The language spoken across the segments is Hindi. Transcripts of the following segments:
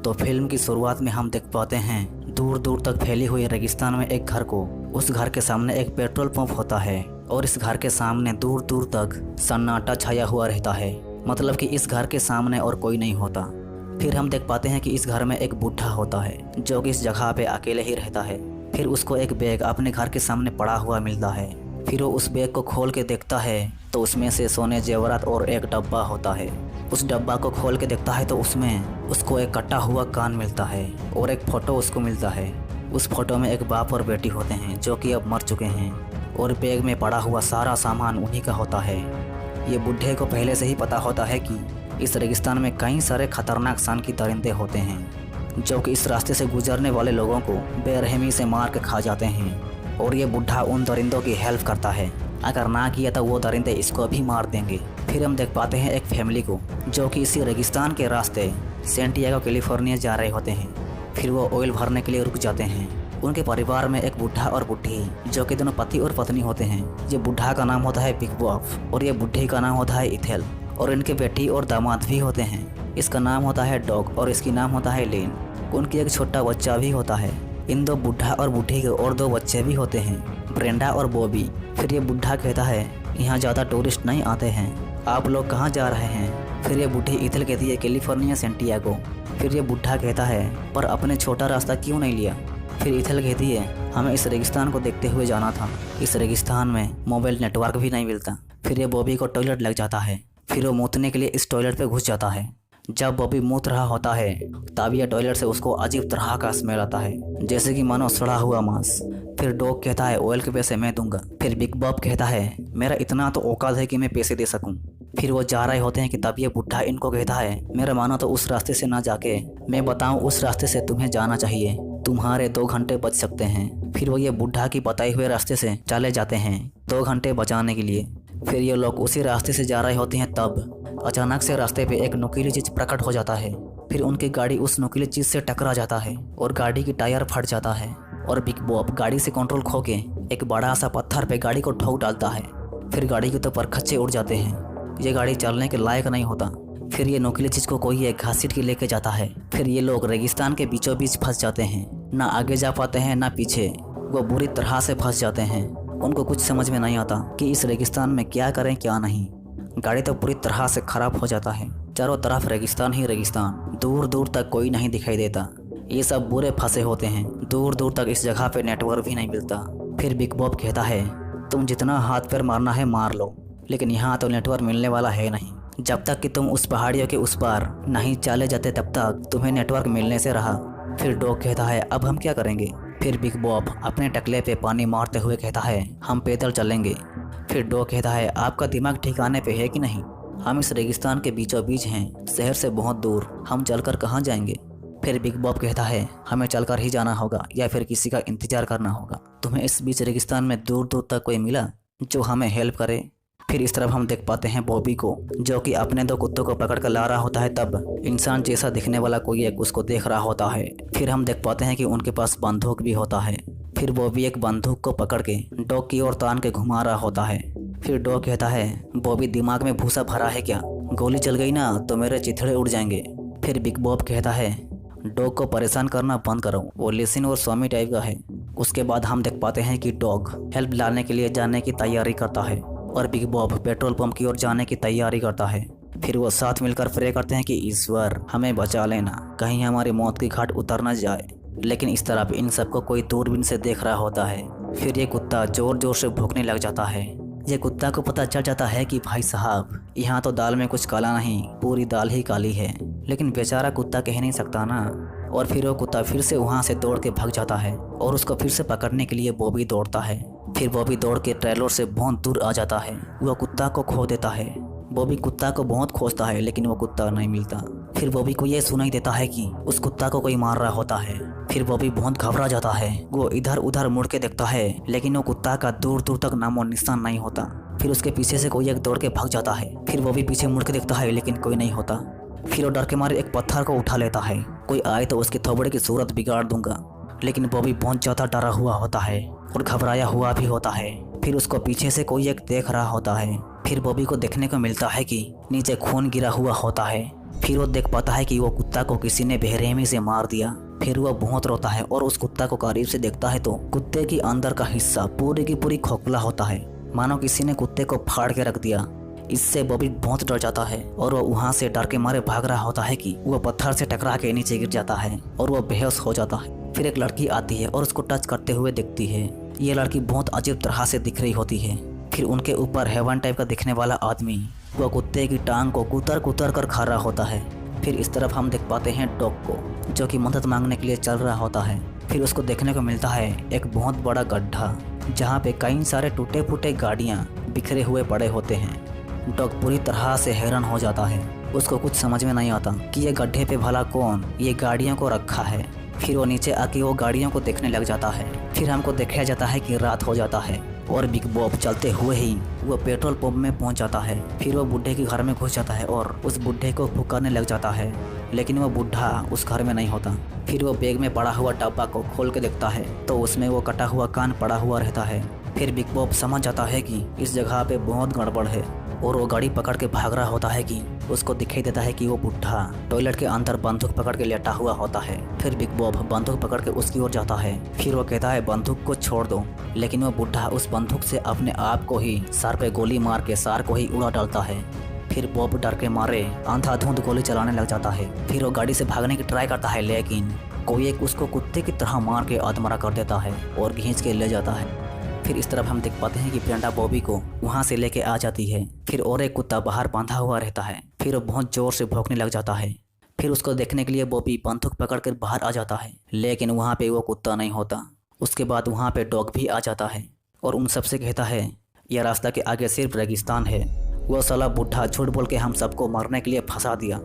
तो फिल्म की शुरुआत में हम देख पाते हैं दूर दूर तक फैली हुई रेगिस्तान में एक घर को। उस घर के सामने एक पेट्रोल पंप होता है और इस घर के सामने दूर दूर तक सन्नाटा छाया हुआ रहता है, मतलब कि इस घर के सामने और कोई नहीं होता। फिर हम देख पाते हैं कि इस घर में एक बूढ़ा होता है जो कि इस जगह पे अकेले ही रहता है। फिर उसको एक बैग अपने घर के सामने पड़ा हुआ मिलता है। फिर वो उस बैग को खोल के देखता है तो उसमें से सोने जेवरात और एक डब्बा होता है। उस डब्बा को खोल के देखता है तो उसमें उसको एक कटा हुआ कान मिलता है और एक फ़ोटो उसको मिलता है। उस फोटो में एक बाप और बेटी होते हैं जो कि अब मर चुके हैं और बैग में पड़ा हुआ सारा सामान उन्हीं का होता है। ये बूढ़े को पहले से ही पता होता है कि इस रेगिस्तान में कई सारे खतरनाक शानकी दरिंदे होते हैं जो कि इस रास्ते से गुजरने वाले लोगों को बेरहमी से मार के खा जाते हैं। और ये बूढ़ा उन दरिंदों की हेल्प करता है, अगर ना किया तो वो दरिंदे इसको भी मार देंगे। फिर हम देख पाते हैं एक फैमिली को जो कि इसी रेगिस्तान के रास्ते सैंटियागो कैलिफोर्निया जा रहे होते हैं। फिर वो ऑयल भरने के लिए रुक जाते हैं। उनके परिवार में एक बूढ़ा और बूढ़ी जो कि दोनों पति और पत्नी होते हैं। ये बूढ़ा का नाम होता है बिग बॉब और ये बूढ़ी का नाम होता है इथेल। और इनके बेटी और दामाद भी होते हैं, इसका नाम होता है डॉग और इसकी नाम होता है लेन। उनकी एक छोटा बच्चा भी होता है। इन दो बूढ़ा और बूढ़ी के और दो बच्चे भी होते हैं, ब्रेंडा और बॉबी। फिर ये बूढ़ा कहता है यहाँ ज़्यादा टूरिस्ट नहीं आते हैं, आप लोग कहाँ जा रहे हैं। फिर ये बूढ़ी इथेल कहती है कैलिफोर्निया सैंटियागो। फिर ये बूढ़ा कहता है पर अपने छोटा रास्ता क्यों नहीं लिया। फिर इथेल कहती है हमें इस रेगिस्तान को देखते हुए जाना था, इस रेगिस्तान में मोबाइल नेटवर्क भी नहीं मिलता। फिर ये बॉबी को टॉयलेट लग जाता है। फिर वो मूतने के लिए इस टॉयलेट पे घुस जाता है। जब बॉबी मूत रहा होता है तब यह टॉयलेट से उसको अजीब तरह का स्मेल आता है, जैसे कि मानो सड़ा हुआ मांस। फिर डॉग कहता है ऑयल के पैसे मैं दूंगा। फिर बिग बॉब कहता है मेरा इतना तो औकात है कि मैं पैसे दे सकूं। फिर वो जा रहे होते हैं कि तब ये बूढ़ा इनको कहता है मेरा मानो तो उस रास्ते से ना जाके मैं बताऊं उस रास्ते से तुम्हें जाना चाहिए, तुम्हारे 2 घंटे बच सकते हैं। फिर वो ये बूढ़ा की बताए हुए रास्ते से चले जाते हैं 2 घंटे बचाने के लिए। फिर ये लोग उसी रास्ते से जा रहे होते हैं तब अचानक से रास्ते पे एक नुकीली चीज प्रकट हो जाता है। फिर उनकी गाड़ी उस नुकीली चीज से टकरा जाता है और गाड़ी की टायर फट जाता है और बिग बॉब गाड़ी से कंट्रोल खो के एक बड़ा सा पत्थर पे गाड़ी को ठोक डालता है। फिर गाड़ी के ऊपर खच्चे उड़ जाते हैं, ये गाड़ी चलने के लायक नहीं होता। फिर ये नुकीली चीज को कोई एक घसीट के लेके जाता है। फिर ये लोग रेगिस्तान के बीचों बीच फंस जाते हैं, ना आगे जा पाते हैं ना पीछे, वो बुरी तरह से फंस जाते हैं। उनको कुछ समझ में नहीं आता कि इस रेगिस्तान में क्या करें क्या नहीं। गाड़ी तो पूरी तरह से खराब हो जाता है, चारों तरफ रेगिस्तान ही रेगिस्तान, दूर दूर तक कोई नहीं दिखाई देता। ये सब बुरे फंसे होते हैं, दूर दूर तक इस जगह पे नेटवर्क भी नहीं मिलता। फिर बिग बॉब कहता है तुम जितना हाथ पैर मारना है मार लो, लेकिन यहाँ तो नेटवर्क मिलने वाला है नहीं। जब तक कि तुम उस पहाड़ियों के उस पार नहीं चले जाते तब तक तुम्हें नेटवर्क मिलने से रहा। फिर डॉग कहता है अब हम क्या करेंगे। फिर बिग बॉब अपने टकले पे पानी मारते हुए कहता है हम पैदल चलेंगे। फिर डॉग कहता है आपका दिमाग ठिकाने पे है कि नहीं, हम इस रेगिस्तान के बीचों बीच हैं, शहर से बहुत दूर, हम चलकर कहाँ जाएंगे। फिर बिग बॉब कहता है हमें चलकर ही जाना होगा या फिर किसी का इंतजार करना होगा। तुम्हें इस बीच रेगिस्तान में दूर दूर तक कोई मिला जो हमें हेल्प करे। फिर इस तरफ हम देख पाते हैं बॉबी को जो कि अपने 2 कुत्तों को पकड़ कर ला रहा होता है, तब इंसान जैसा दिखने वाला कोई एक उसको देख रहा होता है। फिर हम देख पाते हैं कि उनके पास बंदूक भी होता है। फिर बॉबी एक बंदूक को पकड़ के डॉग की ओर तान के घुमा रहा होता है। फिर डॉग कहता है बॉबी दिमाग में भूसा भरा है क्या, गोली चल गई ना तो मेरे चिथड़े उड़ जाएंगे। फिर बिग बॉब कहता है डॉग को परेशान करना बंद करो, वो लिसन और स्वामी टाइप का है। उसके बाद हम देख पाते हैं कि डॉग हेल्प लाने के लिए जाने की तैयारी करता है और बिग बॉब पेट्रोल पंप की ओर जाने की तैयारी करता है। फिर वो साथ मिलकर प्रे करते हैं कि ईश्वर हमें बचा लेना, कहीं हमारी मौत की घाट उतर न जाए। लेकिन इस तरफ इन सबको कोई दूरबीन से देख रहा होता है। फिर ये कुत्ता जोर जोर से भौंकने लग जाता है। ये कुत्ता को पता चल जाता है कि भाई साहब यहाँ तो दाल में कुछ काला नहीं, पूरी दाल ही काली है। लेकिन बेचारा कुत्ता कह नहीं सकता ना। और फिर वो कुत्ता फिर से वहाँ से दौड़ के भाग जाता है और उसको फिर से पकड़ने के लिए बॉबी दौड़ता है। फिर बॉबी दौड़ के ट्रेलर से बहुत दूर आ जाता है, वह कुत्ता को खो देता है। बॉबी कुत्ता को बहुत खोजता है लेकिन वो कुत्ता नहीं मिलता। फिर बॉबी को यह सुनाई देता है कि उस कुत्ता को कोई मार रहा होता है। फिर बॉबी बहुत घबरा जाता है, वो इधर उधर मुड़ के देखता है लेकिन वो कुत्ता का दूर दूर तक नामो निशान नहीं होता। फिर उसके पीछे से कोई एक दौड़ के भाग जाता है। फिर बॉबी पीछे मुड़ के देखता है लेकिन कोई नहीं होता। फिर वो डर के मारे एक पत्थर को उठा लेता है, कोई आए तो उसके थोबड़े की सूरत बिगाड़ दूंगा। लेकिन बॉबी बहुत ज़्यादा डरा हुआ होता है और घबराया हुआ भी होता है। फिर उसको पीछे से कोई एक देख रहा होता है। फिर बॉबी को देखने को मिलता है कि नीचे खून गिरा हुआ होता है फिर वो देख पाता है कि वो कुत्ता को किसी ने बेरहमी से मार दिया। फिर वह बहुत रोता है और उस कुत्ता को करीब से देखता है तो कुत्ते की अंदर का हिस्सा पूरी की पूरी खोखला होता है, मानो किसी ने कुत्ते को फाड़ के रख दिया। इससे बॉबी बहुत डर जाता है और वह वहाँ से डर के मारे भाग रहा होता है कि वह पत्थर से टकरा के नीचे गिर जाता है और वह बेहोश हो जाता है। फिर एक लड़की आती है और उसको टच करते हुए दिखती है। ये लड़की बहुत अजीब तरह से दिख रही होती है। फिर उनके ऊपर हैवान टाइप का दिखने वाला आदमी वह कुत्ते की टांग को कुतर कुतर कर खा रहा होता है। फिर इस तरफ हम देख पाते हैं डॉग को, जो कि मदद मांगने के लिए चल रहा होता है। फिर उसको देखने को मिलता है एक बहुत बड़ा गड्ढा, जहाँ पे कई सारे टूटे फूटे गाड़ियाँ बिखरे हुए पड़े होते हैं। डॉग पूरी तरह से हैरान हो जाता है। उसको कुछ समझ में नहीं आता कि ये गड्ढे पे भला कौन ये गाड़ियों को रखा है। फिर वो नीचे आके वो गाड़ियों को देखने लग जाता है। फिर हमको दिखाया जाता है कि रात हो जाता है और बिग बॉब चलते हुए ही वो पेट्रोल पंप में पहुंच जाता है। फिर वो बुढ़े के घर में घुस जाता है और उस बुढ़े को पुकारने लग जाता है, लेकिन वो बुढ़ा उस घर में नहीं होता। फिर वो बैग में पड़ा हुआ डब्बा को खोल के देखता है तो उसमें वो कटा हुआ कान पड़ा हुआ रहता है। फिर बिग बॉब समझ जाता है कि इस जगह पे बहुत गड़बड़ है और वो गाड़ी पकड़ के भाग रहा होता है कि उसको दिखाई देता है कि वो बुढ़ा टॉयलेट के अंदर बंदूक पकड़ के लेटा हुआ होता है। फिर बिग बॉब बंदूक पकड़ के उसकी ओर जाता है। फिर वो कहता है बंदूक को छोड़ दो, लेकिन वो बुढ़ा उस बंदूक से अपने आप को ही सर पे गोली मार के सर को ही उड़ा डालता है। फिर बॉब डर के मारे अंधाधुंध गोली चलाने लग जाता है। फिर वो गाड़ी से भागने की ट्राई करता है, लेकिन कोई एक उसको कुत्ते की तरह मार के आत्मरा कर देता है और खींच के ले जाता है। फिर इस तरफ हम देख पाते हैं कि ब्रेंडा बॉबी को वहाँ से लेके आ जाती है। फिर और एक कुत्ता बाहर बांधा हुआ रहता है। फिर वो बहुत जोर से भौंकने लग जाता है। फिर उसको देखने के लिए बॉबी बंदूक पकड़ कर बाहर आ जाता है, लेकिन वहाँ पे वो कुत्ता नहीं होता। उसके बाद वहाँ पे डॉग भी आ जाता है और उन सबसे कहता है यह रास्ता के आगे सिर्फ रेगिस्तान है। वो साला बुढ़ा झूठ बोल के हम सबको मारने के लिए फंसा दिया।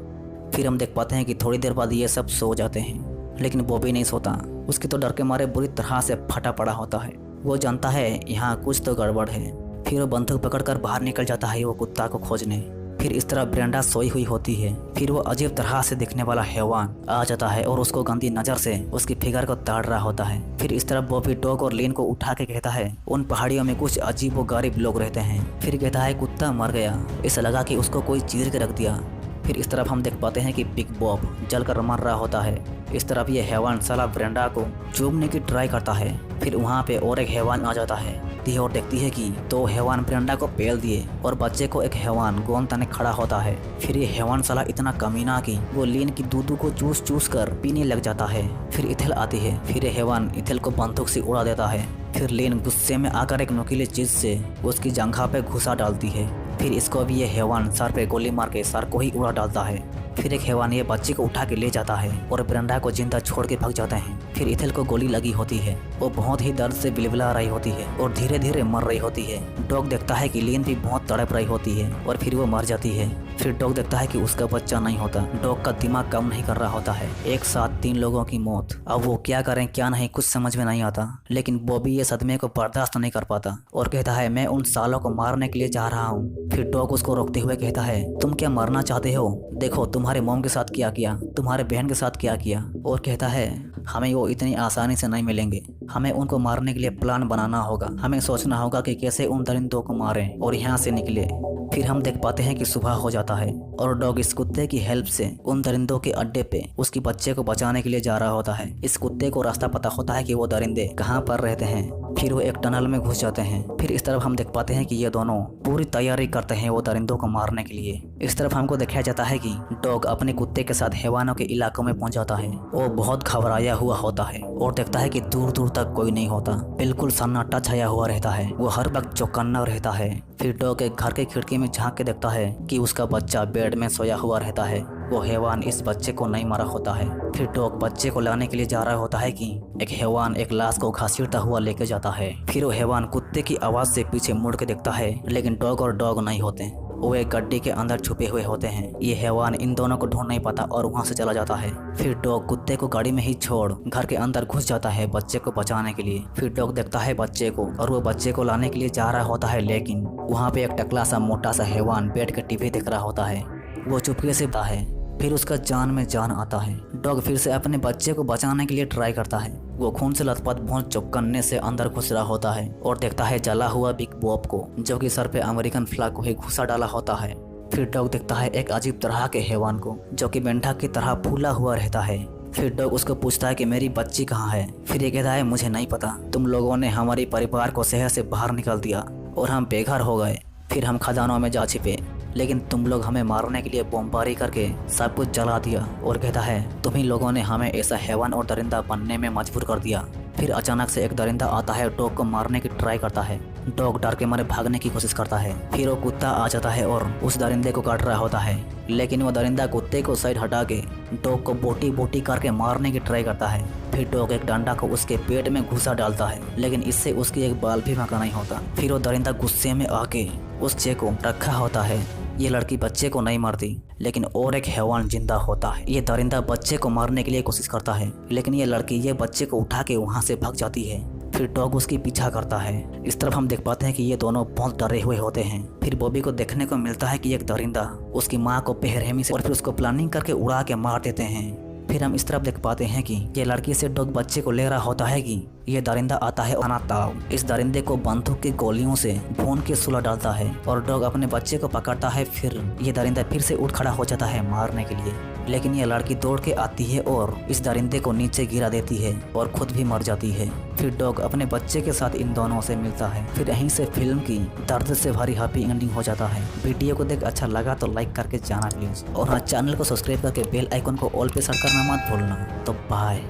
फिर हम देख पाते हैं कि थोड़ी देर बाद ये सब सो जाते हैं, लेकिन बॉबी नहीं सोता। उसकी तो डर के मारे बुरी तरह से फटा पड़ा होता है। वो जानता है यहाँ कुछ तो गड़बड़ है। फिर वो बंदूक पकड़कर बाहर निकल जाता है वो कुत्ता को खोजने। फिर इस तरह ब्रेंडा सोई हुई होती है। फिर वो अजीब तरह से दिखने वाला हैवान आ जाता है और उसको गंदी नज़र से उसकी फिगर को ताड़ रहा होता है। फिर इस तरह बॉबी डॉग और लीन को उठा के कहता है उन पहाड़ियों में कुछ अजीब व गरीब लोग रहते हैं। फिर कहता है कुत्ता मर गया, ऐसा लगा कि उसको कोई चीर के रख दिया। फिर इस तरफ हम देख पाते हैं कि बिग बॉब जलकर मर रहा होता है। इस तरफ ये हैवान साला ब्रेंडा को चूमने की ट्राई करता है। फिर वहाँ पे और एक हैवान आ जाता है और देखती है कि दो हैवान ब्रेंडा को पेल दिए और बच्चे को एक हैवान गोंद तने खड़ा होता है। फिर ये हैवान साला इतना कमीना कि वो लीन की दूध को चूस चूस कर पीने लग जाता है। फिर इथेल आती है। फिर ये हैवान इथेल को बंदूक से उड़ा देता है। फिर लीन गुस्से में आकर एक नुकीली चीज से उसकी जंघा पे घुसा डालती है। फिर इसको भी ये हैवान सर पे गोली मार के सर को ही उड़ा डालता है। फिर एक हैवान ये बच्चे को उठा के ले जाता है और ब्रेंडा को जिंदा छोड़ के भाग जाते हैं। फिर इथेल को गोली लगी होती है। वो बहुत ही दर्द से बिलबिला रही होती है और धीरे धीरे मर रही होती है। डॉग देखता है कि लीन भी बहुत तड़प रही होती है और फिर वो मर जाती है। फिर डॉग देखता है कि उसका बच्चा नहीं होता। डॉग का दिमाग काम नहीं कर रहा होता है। एक साथ 3 लोगों की मौत। अब वो क्या करें क्या नहीं कुछ समझ में नहीं आता। लेकिन बॉबी ये सदमे को बर्दाश्त नहीं कर पाता और कहता है मैं उन सालों को मारने के लिए जा रहा हूँ। फिर डॉग उसको रोकते हुए कहता है तुम क्या मरना चाहते हो? देखो तुम्हारे मॉम के साथ क्या किया, तुम्हारे बहन के साथ क्या किया। और कहता है हमें वो इतनी आसानी से नहीं मिलेंगे। हमें उनको मारने के लिए प्लान बनाना होगा। हमें सोचना होगा कि कैसे उन दरिंदों को मारें और यहाँ से निकले। फिर हम देख पाते हैं कि सुबह हो जाता है और डॉग इस कुत्ते की हेल्प से उन दरिंदों के अड्डे पे उसकी बच्चे को बचाने के लिए जा रहा होता है। इस कुत्ते को रास्ता पता होता है कि वो दरिंदे कहाँ पर रहते हैं। फिर वो एक टनल में घुस जाते हैं। फिर इस तरफ हम देख पाते हैं कि ये दोनों पूरी तैयारी करते हैं वो दरिंदों को मारने के लिए। इस तरफ हमको दिखाया जाता है कि डॉग अपने कुत्ते के साथ हैवानों के इलाकों में पहुंच जाता है। वो बहुत घबराया हुआ होता है और देखता है कि दूर दूर तक कोई नहीं होता। बिल्कुल सन्नाटा छाया हुआ रहता है। वो हर वक्त चौकन्ना रहता है। फिर डॉग एक घर के खिड़की में झांक के देखता है कि उसका बच्चा बेड में सोया हुआ रहता है। वो हैवान इस बच्चे को नहीं मारा होता है। फिर डॉग बच्चे को लाने के लिए जा रहा होता है कि एक हैवान एक लाश को घसीटता हुआ लेके जाता है। फिर वो हैवान कुत्ते की आवाज से पीछे मुड़ के देखता है, लेकिन डॉग और डॉग नहीं होते। वो एक गड्ढे के अंदर छुपे हुए होते हैं। ये हैवान इन दोनों को ढूंढ नहीं पाता और वहाँ से चला जाता है। फिर डॉग कुत्ते को गाड़ी में ही छोड़ घर के अंदर घुस जाता है बच्चे को बचाने के लिए। फिर डॉग देखता है बच्चे को और वो बच्चे को लाने के लिए जा रहा होता है, लेकिन वहाँ पे एक टकला सा मोटा सा हैवान बैठ कर टीवी देख रहा होता है। वो चुपके से बता है। फिर उसका जान में जान आता है। डॉग फिर से अपने बच्चे को बचाने के लिए ट्राई करता है। वो खून से लथपथ बहुत चौकन्ने से अंदर घुस रहा होता है और देखता है जला हुआ बिग बॉब को, जो कि सर पे अमेरिकन फ्लैग को ही घुसा डाला होता है। फिर डॉग देखता है एक अजीब तरह के हैवान को जो कि मेंढक की तरह फूला हुआ रहता है। फिर डॉग उसको पूछता है कि मेरी बच्ची कहाँ है। फिर ये कहता है मुझे नहीं पता, तुम लोगों ने हमारे परिवार को शहर से बाहर निकाल दिया और हम बेघर हो गए। फिर हम खदानों में जा छिपे, लेकिन तुम लोग हमें मारने के लिए बमबारी करके सब कुछ जला दिया। और कहता है तुम्ही लोगों ने हमें ऐसा हैवान और दरिंदा बनने में मजबूर कर दिया। फिर अचानक से एक दरिंदा आता है, डॉग को मारने की ट्राई करता है। डॉग डर के मारे भागने की कोशिश करता है। फिर वो कुत्ता आ जाता है और उस दरिंदे को काट रहा होता है, लेकिन वो दरिंदा कुत्ते को साइड हटा के डॉग को बोटी बोटी करके मारने की ट्राई करता है। फिर डॉग एक डंडा को उसके पेट में घुसा डालता है, लेकिन इससे उसकी एक बाल भी बांका नहीं होता। फिर वो दरिंदा गुस्से में आके उस चे को रखा होता है। ये लड़की बच्चे को नहीं मारती, लेकिन और एक हैवान जिंदा होता है। ये दरिंदा बच्चे को मारने के लिए कोशिश करता है, लेकिन ये लड़की ये बच्चे को उठा के वहाँ से भाग जाती है। फिर डॉग उसकी पीछा करता है। इस तरफ हम देख पाते हैं कि ये दोनों बहुत डरे हुए होते हैं। फिर बॉबी को देखने को मिलता है कि एक दरिंदा उसकी माँ को बेरहमी से और फिर उसको प्लानिंग करके उड़ा के मार देते हैं। फिर हम इस तरफ देख पाते हैं कि ये लड़की से डॉग बच्चे को ले रहा होता है कि ये दरिंदा आता है अनाताव। इस दरिंदे को बंदूक की गोलियों से भून के सुला डालता है और डॉग अपने बच्चे को पकड़ता है। फिर ये दरिंदा फिर से उठ खड़ा हो जाता है मारने के लिए, लेकिन ये लड़की दौड़ के आती है और इस दरिंदे को नीचे गिरा देती है और खुद भी मर जाती है। फिर डॉग अपने बच्चे के साथ इन दोनों से मिलता है। फिर यहीं से फिल्म की दर्द से भरी हैप्पी एंडिंग हो जाता है। वीडियो को देख अच्छा लगा तो लाइक करके जाना प्लीज, और हाँ चैनल को सब्सक्राइब करके बेल आइकन को ऑल पे सेट करना मत भूलना। तो बाय।